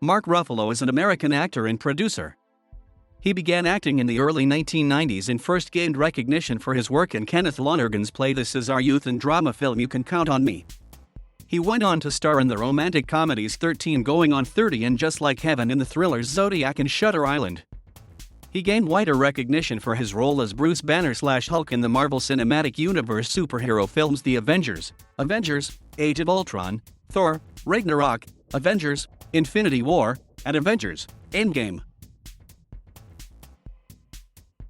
Mark Ruffalo is an American actor and producer. He began acting in the early 1990s and first gained recognition for his work in Kenneth Lonergan's play This Is Our Youth and drama film You Can Count on Me. He went on to star in the romantic comedies 13 Going on 30 and Just Like Heaven, in the thrillers Zodiac and Shutter Island. He gained wider recognition for his role as Bruce Banner/Hulk in the Marvel Cinematic Universe superhero films The Avengers, Age of Ultron, Thor, Ragnarok, Avengers, Infinity War, and Avengers, Endgame.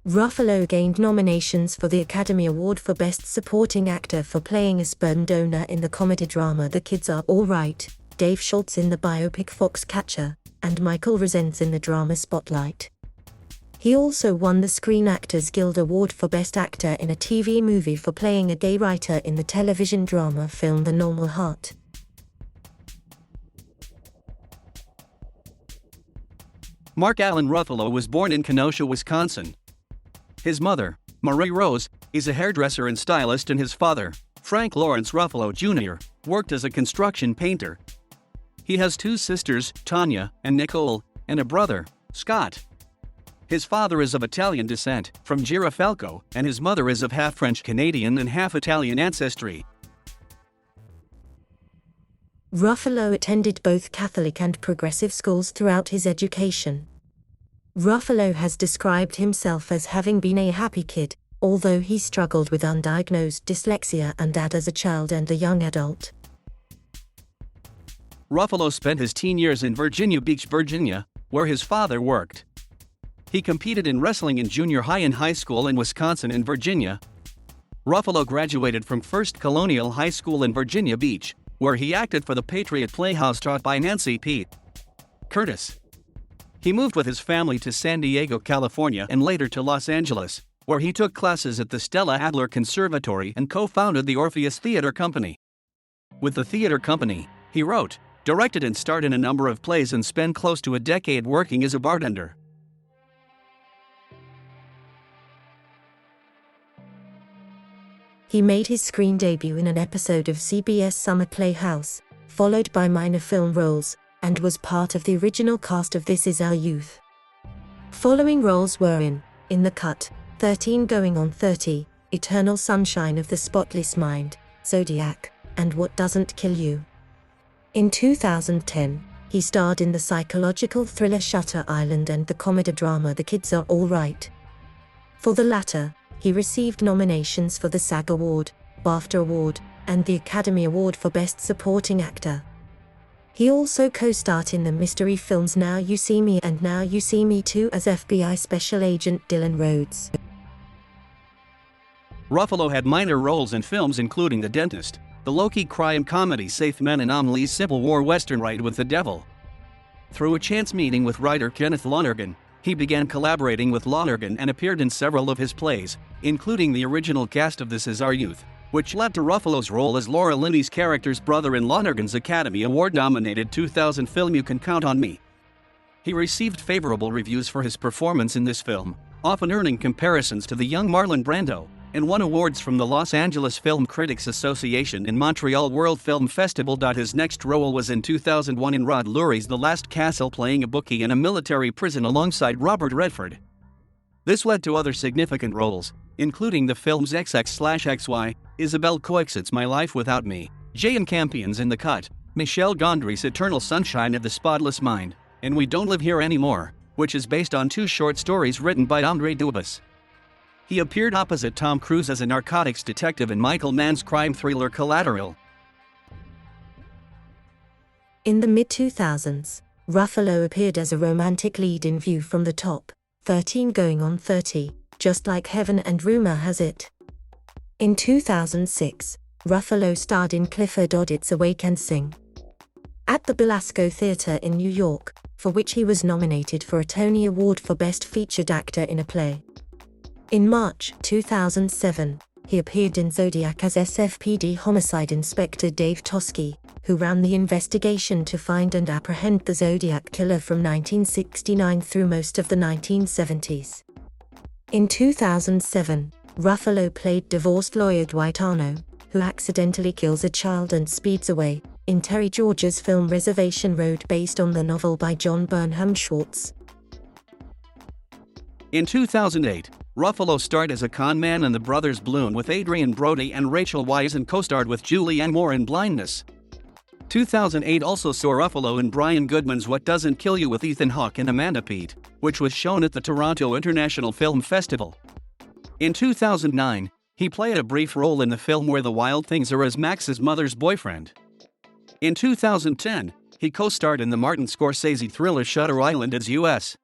Ruffalo gained nominations for the Academy Award for Best Supporting Actor for playing a sperm donor in the comedy drama The Kids Are All Right, Dave Schultz in the biopic Foxcatcher, and Michael Resents in the drama Spotlight. He also won the Screen Actors Guild Award for Best Actor in a TV movie for playing a gay writer in the television drama film The Normal Heart. Mark Allen Ruffalo was born in Kenosha, Wisconsin. His mother, Marie Rose, is a hairdresser and stylist, and his father, Frank Lawrence Ruffalo Jr., worked as a construction painter. He has two sisters, Tanya and Nicole, and a brother, Scott. His father is of Italian descent, from Girafalco, and his mother is of half French-Canadian and half Italian ancestry. Ruffalo attended both Catholic and progressive schools throughout his education. Ruffalo has described himself as having been a happy kid, although he struggled with undiagnosed dyslexia and ADD as a child and a young adult. Ruffalo spent his teen years in Virginia Beach, Virginia, where his father worked. He competed in wrestling in junior high and high school in Wisconsin and Virginia. Ruffalo graduated from First Colonial High School in Virginia Beach, where he acted for the Patriot Playhouse taught by Nancy P. Curtis. He moved with his family to San Diego, California, and later to Los Angeles, where he took classes at the Stella Adler Conservatory and co-founded the Orpheus Theater Company. With the theater company, he wrote, directed and starred in a number of plays and spent close to a decade working as a bartender. He made his screen debut in an episode of CBS Summer Playhouse, followed by minor film roles, and was part of the original cast of This Is Our Youth. Following roles were in the Cut, 13 Going on 30, Eternal Sunshine of the Spotless Mind, Zodiac, and What Doesn't Kill You. In 2010, he starred in the psychological thriller Shutter Island and the comedy drama The Kids Are All Right. For the latter, he received nominations for the SAG Award, BAFTA Award, and the Academy Award for Best Supporting Actor. He also co-starred in the mystery films Now You See Me and Now You See Me Too as FBI Special Agent Dylan Rhodes. Ruffalo had minor roles in films including The Dentist, the low-key crime comedy Safe Men, and Am Lee's Civil War western Ride with the Devil. Through a chance meeting with writer Kenneth Lonergan, he began collaborating with Lonergan and appeared in several of his plays, including the original cast of This Is Our Youth, which led to Ruffalo's role as Laura Linney's character's brother in Lonergan's Academy Award-nominated 2000 film You Can Count on Me. He received favorable reviews for his performance in this film, often earning comparisons to the young Marlon Brando, and won awards from the Los Angeles Film Critics Association and Montreal World Film Festival. His next role was in 2001 in Rod Lurie's The Last Castle, playing a bookie in a military prison alongside Robert Redford. This led to other significant roles, including the films XX/XY, Isabelle Coixet's My Life Without Me, Jane Campion's In the Cut, Michel Gondry's Eternal Sunshine of the Spotless Mind, and We Don't Live Here Anymore, which is based on two short stories written by Andre Dubus. He appeared opposite Tom Cruise as a narcotics detective in Michael Mann's crime thriller Collateral. In the mid-2000s, Ruffalo appeared as a romantic lead in View from the Top, 13 Going on 30, Just Like Heaven, and Rumor Has It. In 2006, Ruffalo starred in Clifford Odets Awake and Sing at the Belasco Theatre in New York, for which he was nominated for a Tony Award for Best Featured Actor in a Play. In March 2007, he appeared in Zodiac as SFPD Homicide Inspector Dave Toschi, who ran the investigation to find and apprehend the Zodiac Killer from 1969 through most of the 1970s. In 2007, Ruffalo played divorced lawyer Dwight Arno, who accidentally kills a child and speeds away, in Terry George's film Reservation Road based on the novel by John Burnham Schwartz. In 2008, Ruffalo starred as a con man in The Brothers Bloom with Adrian Brody and Rachel Weisz and co-starred with Julianne Moore in Blindness. 2008 also saw Ruffalo in Brian Goodman's What Doesn't Kill You with Ethan Hawke and Amanda Peet, which was shown at the Toronto International Film Festival. In 2009, he played a brief role in the film Where the Wild Things Are as Max's mother's boyfriend. In 2010, he co-starred in the Martin Scorsese thriller Shutter Island as U.S.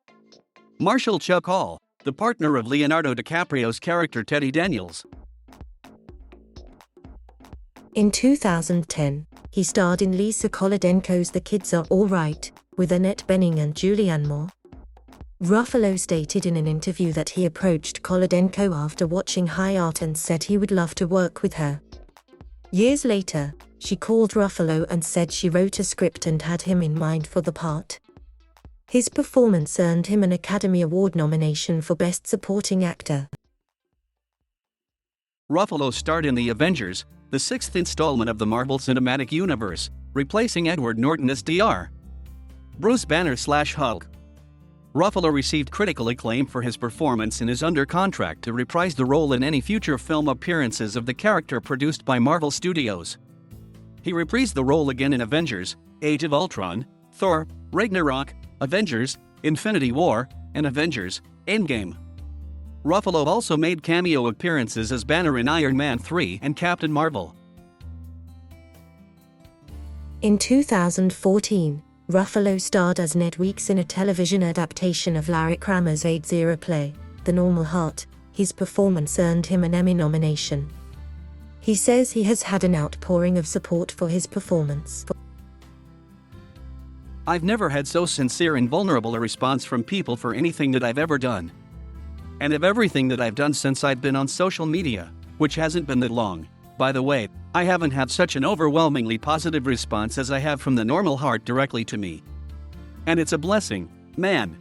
Marshal Chuck Hall, the partner of Leonardo DiCaprio's character Teddy Daniels. In 2010, he starred in Lisa Kolodenko's The Kids Are All Right, with Annette Bening and Julianne Moore. Ruffalo stated in an interview that he approached Kolodenko after watching High Art and said he would love to work with her. Years later, she called Ruffalo and said she wrote a script and had him in mind for the part. His performance earned him an Academy Award nomination for Best Supporting Actor. Ruffalo starred in The Avengers, the sixth installment of the Marvel Cinematic Universe, replacing Edward Norton as Dr. Bruce Banner/Hulk. Ruffalo received critical acclaim for his performance and is under contract to reprise the role in any future film appearances of the character produced by Marvel Studios. He reprised the role again in Avengers, Age of Ultron, Thor, Ragnarok, Avengers, Infinity War, and Avengers, Endgame. Ruffalo also made cameo appearances as Banner in Iron Man 3 and Captain Marvel. In 2014, Ruffalo starred as Ned Weeks in a television adaptation of Larry Kramer's AIDS-era play, The Normal Heart. His performance earned him an Emmy nomination. He says he has had an outpouring of support for his performance. I've never had so sincere and vulnerable a response from people for anything that I've ever done. And of everything that I've done since I've been on social media, which hasn't been that long. By the way, I haven't had such an overwhelmingly positive response as I have from the Normal Heart directly to me. And it's a blessing, man.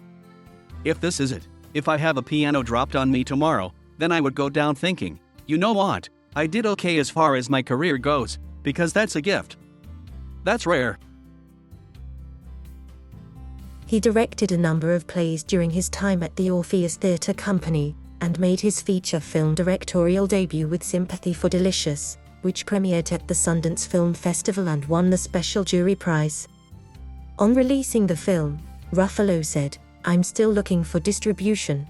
If this is it, if I have a piano dropped on me tomorrow, then I would go down thinking, you know what, I did okay as far as my career goes, because that's a gift. That's rare. He directed a number of plays during his time at the Orpheus Theatre Company, and made his feature film directorial debut with Sympathy for Delicious, which premiered at the Sundance Film Festival and won the Special Jury Prize. On releasing the film, Ruffalo said, "I'm still looking for distribution.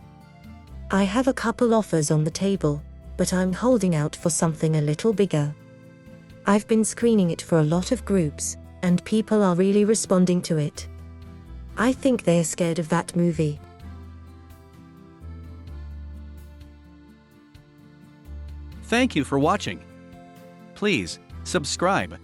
I have a couple offers on the table, but I'm holding out for something a little bigger. I've been screening it for a lot of groups, and people are really responding to it. I think they're scared of that movie." Thank you for watching. Please, subscribe.